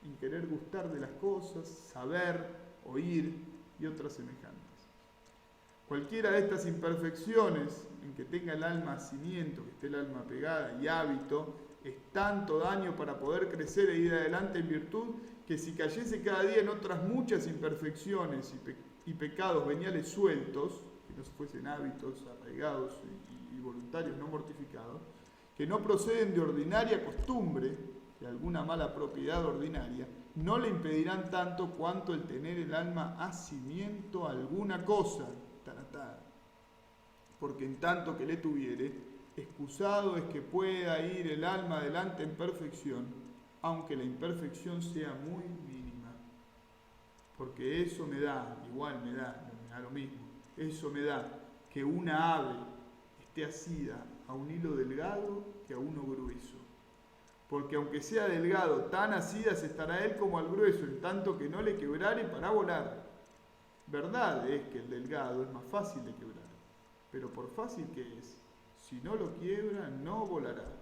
en querer gustar de las cosas, saber, oír y otras semejantes. Cualquiera de estas imperfecciones en que tenga el alma asimiento, que esté el alma pegada y hábito, es tanto daño para poder crecer e ir adelante en virtud, que si cayese cada día en otras muchas imperfecciones y pecados veniales sueltos, que no fuesen hábitos arraigados y voluntarios no mortificados, que no proceden de ordinaria costumbre, de alguna mala propiedad ordinaria, no le impedirán tanto cuanto el tener el alma asimiento a alguna cosa tan atada. Porque en tanto que le tuviere, excusado es que pueda ir el alma adelante en perfección, aunque la imperfección sea muy mínima. Porque eso me da lo mismo, eso me da que una ave esté asida a un hilo delgado que a uno grueso. Porque aunque sea delgado, tan asidas estará él como al grueso, en tanto que no le quebrare para volar. Verdad es que el delgado es más fácil de quebrar, pero por fácil que es, si no lo quiebra, no volará.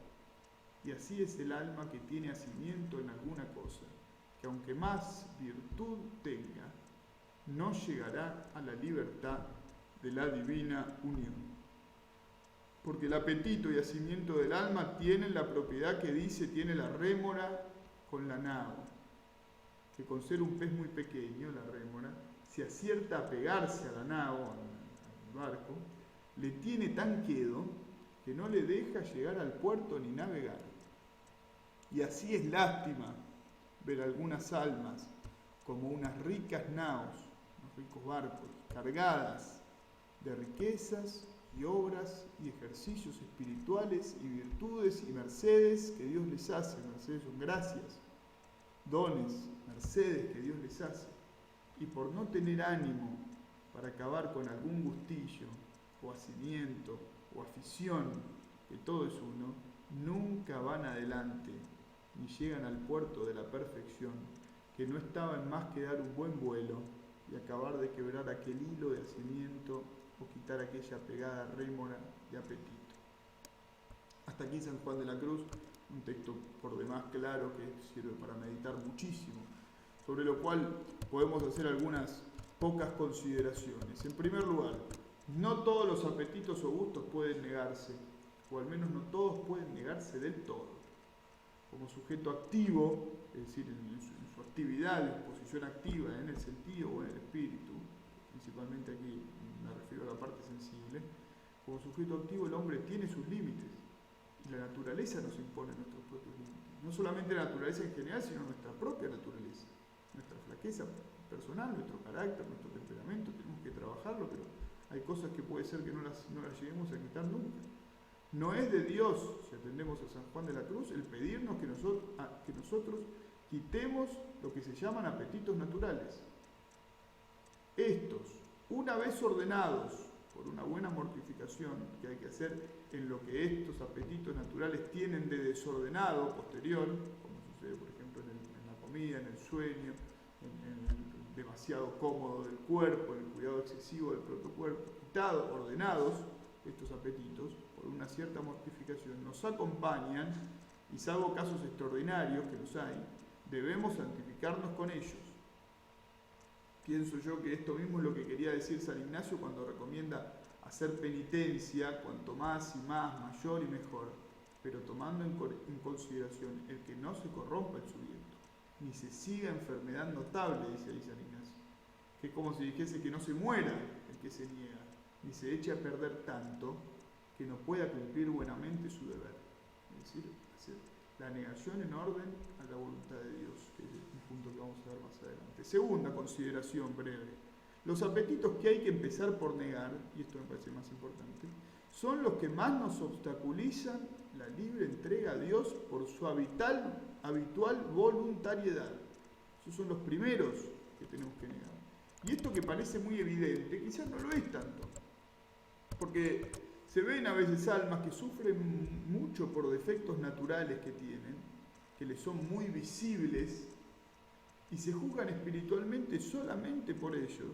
Y así es el alma que tiene asimiento en alguna cosa, que aunque más virtud tenga, no llegará a la libertad de la divina unión. Porque el apetito y asimiento del alma tienen la propiedad que dice tiene la rémora con la nao, que con ser un pez muy pequeño, la rémora, si acierta a pegarse a la nao, al barco, le tiene tan quedo que no le deja llegar al puerto ni navegar. Y así es lástima ver algunas almas como unas ricas naos, unos ricos barcos, cargadas de riquezas y obras y ejercicios espirituales y virtudes y mercedes que Dios les hace. Mercedes son gracias, dones, mercedes que Dios les hace. Y por no tener ánimo para acabar con algún gustillo o hacimiento o afición, que todo es uno, nunca van adelante ni llegan al puerto de la perfección, que no estaba en más que dar un buen vuelo y acabar de quebrar aquel hilo de hacimiento o quitar aquella pegada rémora de apetito. Hasta aquí San Juan de la Cruz, un texto por demás claro que sirve para meditar muchísimo, sobre lo cual podemos hacer algunas pocas consideraciones. En primer lugar, no todos los apetitos o gustos pueden negarse, o al menos no todos pueden negarse del todo. Como sujeto activo, es decir, en su actividad, en su posición activa, en el sentido o en el espíritu, principalmente aquí me refiero a la parte sensible, Como sujeto activo el hombre tiene sus límites y la naturaleza nos impone nuestros propios límites. No solamente la naturaleza en general, sino nuestra propia naturaleza, nuestra flaqueza personal, nuestro carácter, nuestro temperamento, tenemos que trabajarlo, pero hay cosas que puede ser que no las lleguemos a quitar nunca. No es de Dios, si atendemos a San Juan de la Cruz, el pedirnos que nosotros quitemos lo que se llaman apetitos naturales. Estos, una vez ordenados por una buena mortificación que hay que hacer en lo que estos apetitos naturales tienen de desordenado posterior, como sucede por ejemplo en la comida, en el sueño, en el demasiado cómodo del cuerpo, en el cuidado excesivo del propio cuerpo, quitados, ordenados estos apetitos por una cierta mortificación, nos acompañan, y salvo casos extraordinarios que los hay, debemos santificarnos con ellos. Pienso yo que esto mismo es lo que quería decir San Ignacio cuando recomienda hacer penitencia, cuanto más y más, mayor y mejor, pero tomando en consideración el que no se corrompa el subiecto, ni se siga enfermedad notable, dice ahí San Ignacio, que es como si dijese que no se muera el que se niega, ni se eche a perder tanto que no pueda cumplir buenamente su deber. Es decir, hacer la negación en orden a la voluntad de Dios, que es un punto que vamos a ver más adelante. Segunda consideración breve. Los apetitos que hay que empezar por negar, y esto me parece más importante, son los que más nos obstaculizan la libre entrega a Dios por su habitual voluntariedad. Esos son los primeros que tenemos que negar. Y esto que parece muy evidente, quizás no lo es tanto, porque se ven a veces almas que sufren mucho por defectos naturales que tienen, que les son muy visibles, y se juzgan espiritualmente solamente por ellos,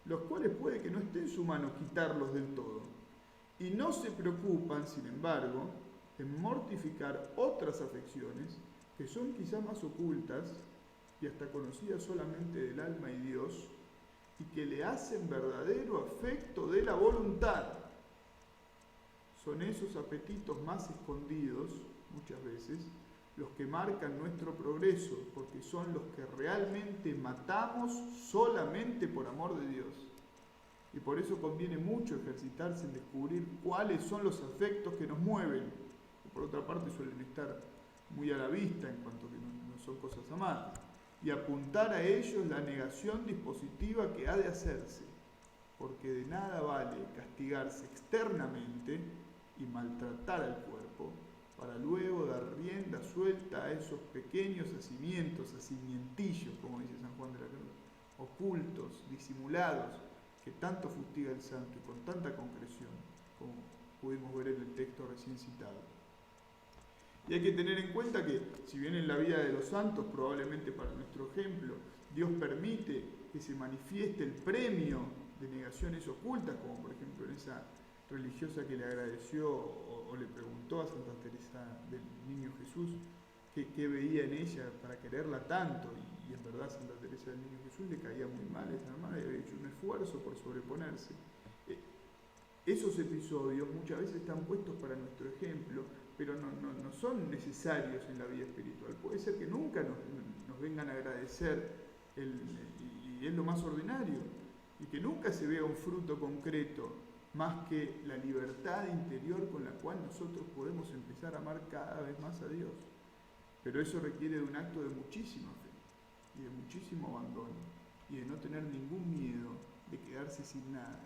los cuales puede que no esté en su mano quitarlos del todo. Y no se preocupan, sin embargo, en mortificar otras afecciones que son quizá más ocultas y hasta conocidas solamente del alma y Dios, y que le hacen verdadero afecto de la voluntad. Son esos apetitos más escondidos, muchas veces, los que marcan nuestro progreso, porque son los que realmente matamos solamente por amor de Dios. Y por eso conviene mucho ejercitarse en descubrir cuáles son los afectos que nos mueven, que por otra parte suelen estar muy a la vista en cuanto que no son cosas amadas, y apuntar a ellos la negación dispositiva que ha de hacerse, porque de nada vale castigarse externamente y maltratar al cuerpo, para luego dar rienda suelta a esos pequeños hacimientillos, como dice San Juan de la Cruz, ocultos, disimulados, que tanto fustiga el santo y con tanta concreción, como pudimos ver en el texto recién citado. Y hay que tener en cuenta que, si bien en la vida de los santos, probablemente para nuestro ejemplo, Dios permite que se manifieste el premio de negaciones ocultas, como por ejemplo en esa religiosa que le agradeció o le preguntó a Santa Teresa del Niño Jesús qué veía en ella para quererla tanto, y en verdad Santa Teresa del Niño Jesús le caía muy mal a esa hermana y había hecho un esfuerzo por sobreponerse. Esos episodios muchas veces están puestos para nuestro ejemplo, pero no son necesarios en la vida espiritual. Puede ser que nunca nos vengan a agradecer, y es lo más ordinario, y que nunca se vea un fruto concreto más que la libertad interior con la cual nosotros podemos empezar a amar cada vez más a Dios. Pero eso requiere de un acto de muchísima fe y de muchísimo abandono y de no tener ningún miedo de quedarse sin nada.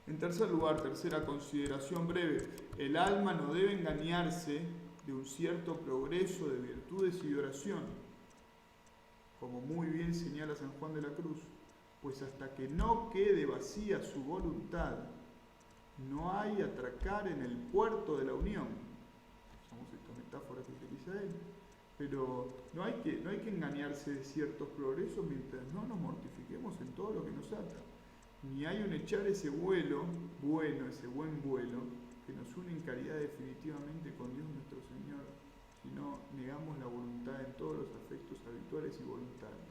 En tercer lugar, tercera consideración breve, el alma no debe engañarse de un cierto progreso de virtudes y de oración, como muy bien señala San Juan de la Cruz, pues hasta que no quede vacía su voluntad, no hay atracar en el puerto de la unión. Usamos esta metáfora que utiliza él. Pero no hay que engañarse de ciertos progresos mientras no nos mortifiquemos en todo lo que nos ata. Ni hay un echar ese vuelo bueno, ese buen vuelo, que nos une en caridad definitivamente con Dios nuestro Señor, si no negamos la voluntad en todos los afectos habituales y voluntarios.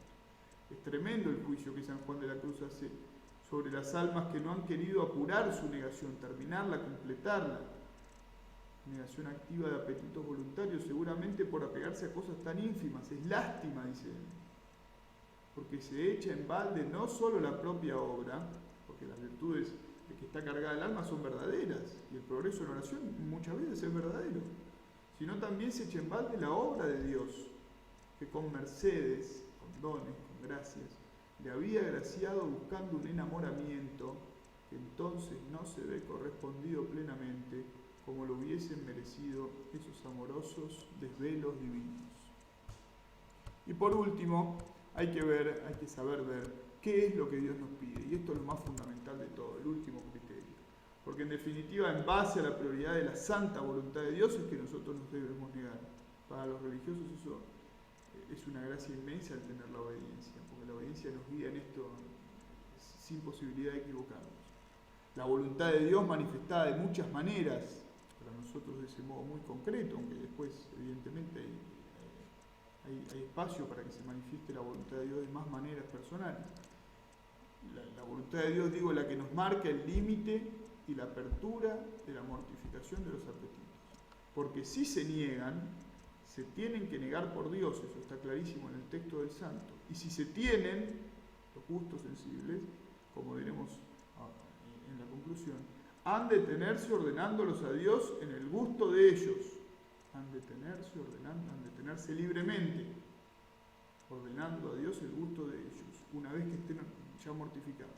Es tremendo el juicio que San Juan de la Cruz hace sobre las almas que no han querido apurar su negación, terminarla, completarla. Negación activa de apetitos voluntarios, seguramente por apegarse a cosas tan ínfimas. Es lástima, dice él, porque se echa en balde no solo la propia obra, porque las virtudes que está cargada el alma son verdaderas, y el progreso en oración muchas veces es verdadero, sino también se echa en balde la obra de Dios, que con mercedes, con dones, con gracias, le había agraciado buscando un enamoramiento que entonces no se ve correspondido plenamente como lo hubiesen merecido esos amorosos desvelos divinos. Y por último, hay que saber ver qué es lo que Dios nos pide, y esto es lo más fundamental de todo, el último criterio. Porque en definitiva, en base a la prioridad de la santa voluntad de Dios es que nosotros nos debemos negar. Para los religiosos eso es una gracia inmensa el tener la obediencia, porque la obediencia nos guía en esto sin posibilidad de equivocarnos. La voluntad de Dios manifestada de muchas maneras, para nosotros de ese modo muy concreto, aunque después evidentemente hay espacio para que se manifieste la voluntad de Dios de más maneras personales. La voluntad de Dios, digo, la que nos marca el límite y la apertura de la mortificación de los apetitos. Porque si se niegan, se tienen que negar por Dios, eso está clarísimo en el texto del santo. Y si se tienen los gustos sensibles, como veremos en la conclusión, han de tenerse ordenándolos a Dios en el gusto de ellos. Han de tenerse libremente, ordenando a Dios el gusto de ellos, una vez que estén ya mortificados.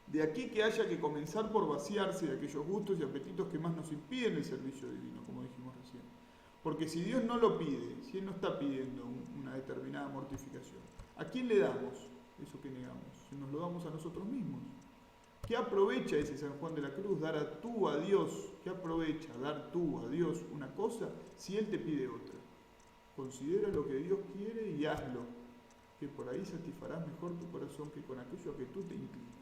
De aquí que haya que comenzar por vaciarse de aquellos gustos y apetitos que más nos impiden el servicio divino, como dijimos recién. Porque si Dios no lo pide, si Él no está pidiendo una determinada mortificación, ¿a quién le damos eso que negamos? Si nos lo damos a nosotros mismos. ¿Qué aprovecha ese San Juan de la Cruz dar a Dios? ¿Qué aprovecha dar tú a Dios una cosa si Él te pide otra? Considera lo que Dios quiere y hazlo, que por ahí satisfarás mejor tu corazón que con aquello a que tú te inclinas.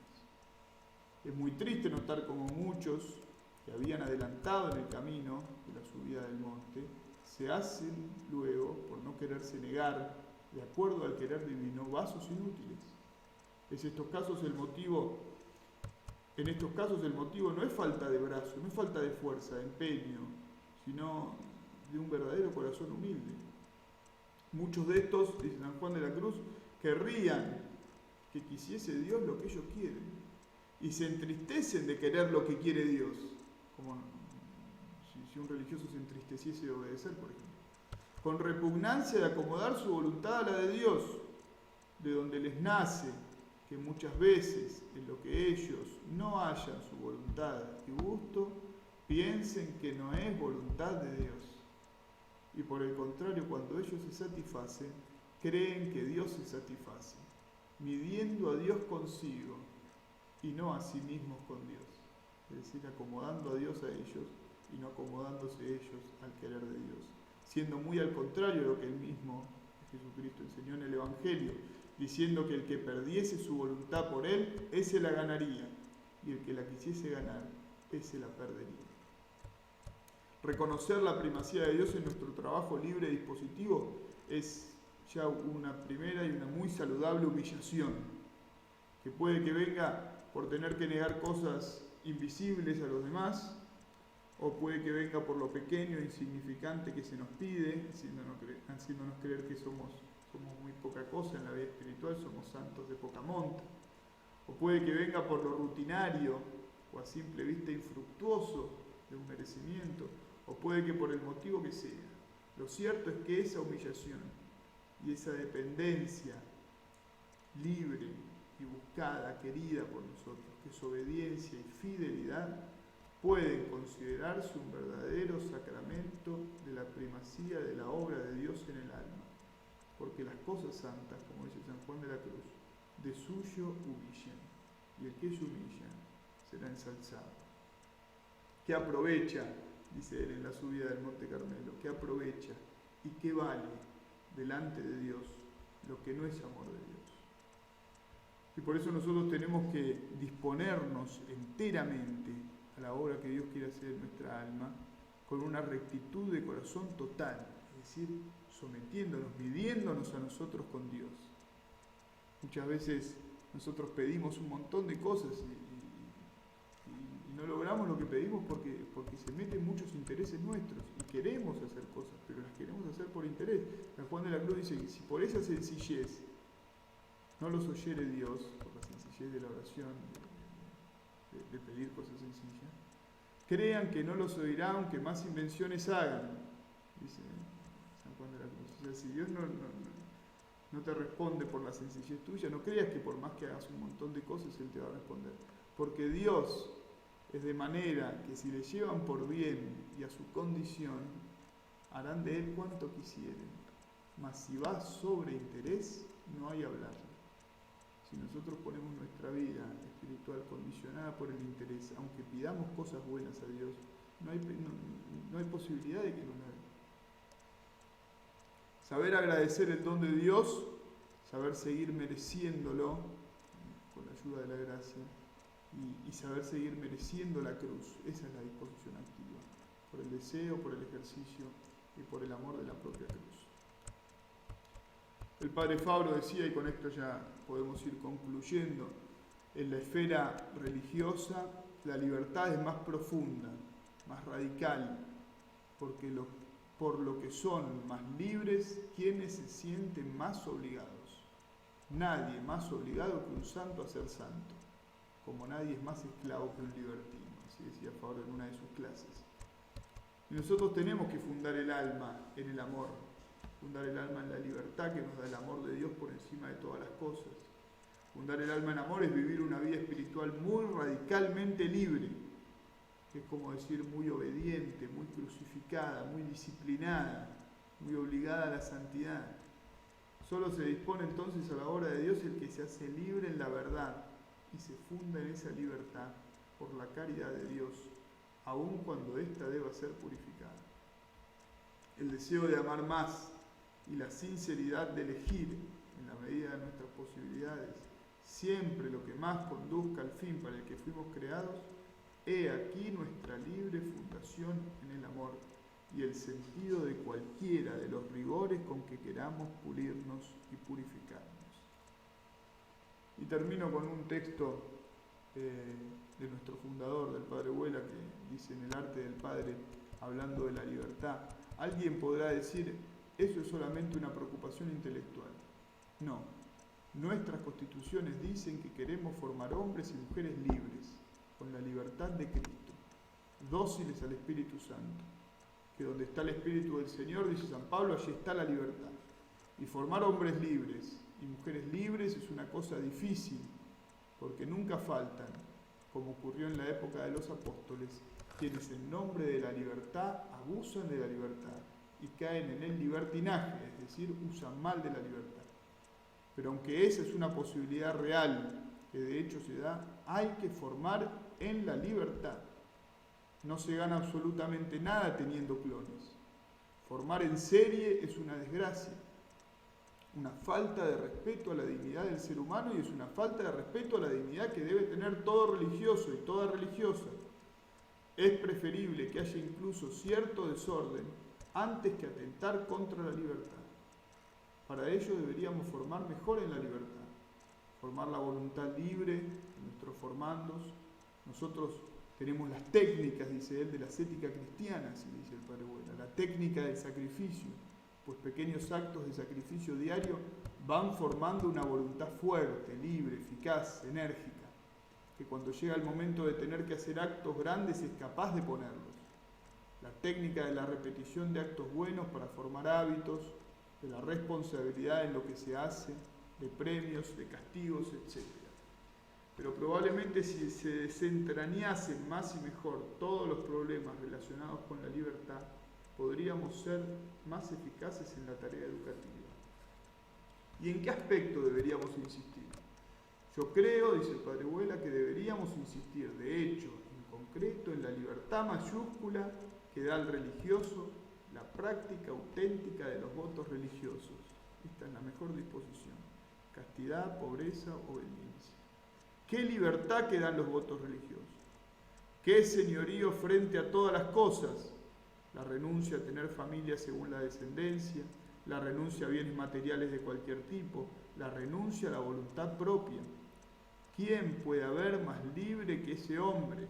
Es muy triste notar como muchos que habían adelantado en el camino de la subida del monte, se hacen luego, por no quererse negar, de acuerdo al querer divino, vasos inútiles. En estos casos el motivo no es falta de brazo, no es falta de fuerza, de empeño, sino de un verdadero corazón humilde. Muchos de estos, dice San Juan de la Cruz, querrían que quisiese Dios lo que ellos quieren y se entristecen de querer lo que quiere Dios, como si un religioso se entristeciese de obedecer, por ejemplo, con repugnancia de acomodar su voluntad a la de Dios, de donde les nace que muchas veces en lo que ellos no hallan su voluntad y gusto, piensen que no es voluntad de Dios. Y por el contrario, cuando ellos se satisfacen, creen que Dios se satisface, midiendo a Dios consigo y no a sí mismos con Dios. Es decir, acomodando a Dios a ellos y no acomodándose ellos al querer de Dios. Siendo muy al contrario de lo que el mismo Jesucristo enseñó en el Evangelio, diciendo que el que perdiese su voluntad por Él, ese la ganaría, y el que la quisiese ganar, ese la perdería. Reconocer la primacía de Dios en nuestro trabajo libre y dispositivo es ya una primera y una muy saludable humillación, que puede que venga por tener que negar cosas invisibles a los demás, o puede que venga por lo pequeño e insignificante que se nos pide, haciéndonos creer que somos muy poca cosa en la vida espiritual, somos santos de poca monta, o puede que venga por lo rutinario o a simple vista infructuoso de un merecimiento, o puede que por el motivo que sea. Lo cierto es que esa humillación y esa dependencia libre y buscada, querida por nosotros, que es obediencia y fidelidad, pueden considerarse un verdadero sacramento de la primacía de la obra de Dios en el alma, porque las cosas santas, como dice San Juan de la Cruz, de suyo humillan, y el que se humilla será ensalzado. ¿Qué aprovecha, dice él en la subida del Monte Carmelo, qué aprovecha y qué vale delante de Dios lo que no es amor de Dios? Y por eso nosotros tenemos que disponernos enteramente a la obra que Dios quiere hacer en nuestra alma, con una rectitud de corazón total, es decir, sometiéndonos, midiéndonos a nosotros con Dios. Muchas veces nosotros pedimos un montón de cosas y no logramos lo que pedimos porque se meten muchos intereses nuestros y queremos hacer cosas, pero las queremos hacer por interés. San Juan de la Cruz dice que si por esa sencillez no los oyere Dios, por la sencillez de la oración, de pedir cosas sencillas. Crean que no los oirá aunque más invenciones hagan, dice San Juan de la Cruz. O sea, si Dios no te responde por la sencillez tuya, no creas que por más que hagas un montón de cosas Él te va a responder. Porque Dios es de manera que si le llevan por bien y a su condición, harán de Él cuanto quisieren. Mas si va sobre interés, no hay hablar. Si nosotros ponemos nuestra vida espiritual condicionada por el interés, aunque pidamos cosas buenas a Dios, no hay posibilidad de que nos la dé. Saber agradecer el don de Dios, saber seguir mereciéndolo con la ayuda de la gracia y saber seguir mereciendo la cruz. Esa es la disposición activa, por el deseo, por el ejercicio y por el amor de la propia cruz. El padre Fabro decía, y con esto ya podemos ir concluyendo, en la esfera religiosa la libertad es más profunda, más radical, porque por lo que son más libres quienes se sienten más obligados. Nadie más obligado que un santo a ser santo, como nadie es más esclavo que un libertino, así decía Fabro en una de sus clases. Y nosotros tenemos que fundar el alma en el amor, fundar el alma en la libertad que nos da el amor de Dios por encima de todas las cosas. Fundar el alma en amor es vivir una vida espiritual muy radicalmente libre, que es como decir muy obediente, muy crucificada, muy disciplinada, muy obligada a la santidad. Solo se dispone entonces a la obra de Dios el que se hace libre en la verdad y se funda en esa libertad por la caridad de Dios, aun cuando ésta deba ser purificada. El deseo de amar más y la sinceridad de elegir, en la medida de nuestras posibilidades, siempre lo que más conduzca al fin para el que fuimos creados, he aquí nuestra libre fundación en el amor y el sentido de cualquiera de los rigores con que queramos pulirnos y purificarnos. Y termino con un texto de nuestro fundador, del Padre Huela, que dice en el arte del Padre, hablando de la libertad, alguien podrá decir, eso es solamente una preocupación intelectual. No, nuestras constituciones dicen que queremos formar hombres y mujeres libres, con la libertad de Cristo, dóciles al Espíritu Santo, que donde está el Espíritu del Señor, dice San Pablo, allí está la libertad. Y formar hombres libres y mujeres libres es una cosa difícil, porque nunca faltan, como ocurrió en la época de los apóstoles, quienes en nombre de la libertad abusan de la libertad y caen en el libertinaje, es decir, usan mal de la libertad. Pero aunque esa es una posibilidad real, que de hecho se da, hay que formar en la libertad. No se gana absolutamente nada teniendo clones. Formar en serie es una desgracia, una falta de respeto a la dignidad del ser humano y es una falta de respeto a la dignidad que debe tener todo religioso y toda religiosa. Es preferible que haya incluso cierto desorden antes que atentar contra la libertad. Para ello deberíamos formar mejor en la libertad, formar la voluntad libre de nuestros formandos. Nosotros tenemos las técnicas, dice él, de la ascética cristiana, así dice el Padre Huela, la técnica del sacrificio, pues pequeños actos de sacrificio diario van formando una voluntad fuerte, libre, eficaz, enérgica, que cuando llega el momento de tener que hacer actos grandes es capaz de ponerlos. La técnica de la repetición de actos buenos para formar hábitos, de la responsabilidad en lo que se hace, de premios, de castigos, etc. Pero probablemente si se desentrañasen más y mejor todos los problemas relacionados con la libertad, podríamos ser más eficaces en la tarea educativa. ¿Y en qué aspecto deberíamos insistir? Yo creo, dice el Padre Huela, que deberíamos insistir, de hecho, en concreto, en la libertad mayúscula que da al religioso la práctica auténtica de los votos religiosos. Esta es la mejor disposición. Castidad, pobreza, obediencia. ¿Qué libertad que dan los votos religiosos? ¿Qué señorío frente a todas las cosas? La renuncia a tener familia según la descendencia, la renuncia a bienes materiales de cualquier tipo, la renuncia a la voluntad propia. ¿Quién puede haber más libre que ese hombre?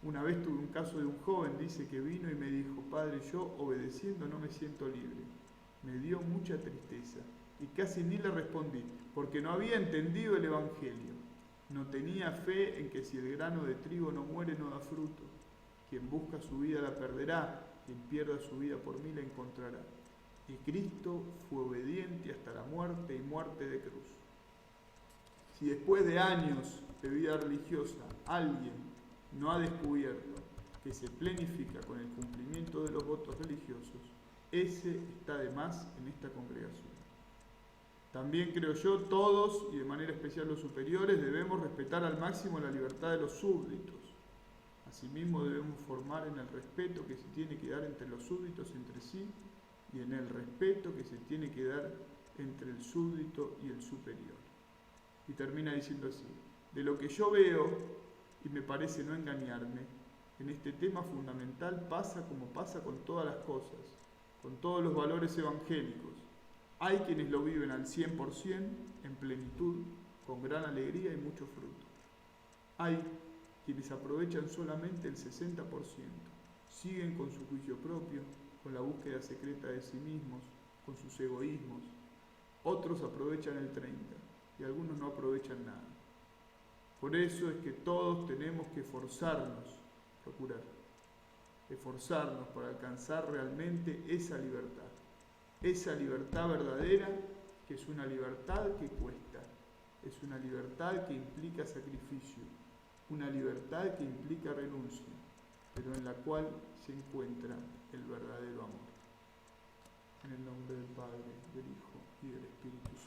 Una vez tuve un caso de un joven, dice, que vino y me dijo, padre, yo obedeciendo no me siento libre. Me dio mucha tristeza y casi ni le respondí, porque no había entendido el Evangelio. No tenía fe en que si el grano de trigo no muere no da fruto. Quien busca su vida la perderá, quien pierda su vida por mí la encontrará. Y Cristo fue obediente hasta la muerte y muerte de cruz. Si después de años de vida religiosa alguien no ha descubierto que se planifica con el cumplimiento de los votos religiosos, ese está de más en esta congregación. También creo yo, todos, y de manera especial los superiores, debemos respetar al máximo la libertad de los súbditos. Asimismo debemos formar en el respeto que se tiene que dar entre los súbditos entre sí y en el respeto que se tiene que dar entre el súbdito y el superior. Y termina diciendo así: de lo que yo veo, y me parece no engañarme, en este tema fundamental pasa como pasa con todas las cosas, con todos los valores evangélicos. Hay quienes lo viven al 100%, en plenitud, con gran alegría y mucho fruto. Hay quienes aprovechan solamente el 60%, siguen con su juicio propio, con la búsqueda secreta de sí mismos, con sus egoísmos. Otros aprovechan el 30% y algunos no aprovechan nada. Por eso es que todos tenemos que esforzarnos para alcanzar realmente esa libertad verdadera, que es una libertad que cuesta, es una libertad que implica sacrificio, una libertad que implica renuncia, pero en la cual se encuentra el verdadero amor. En el nombre del Padre, del Hijo y del Espíritu Santo.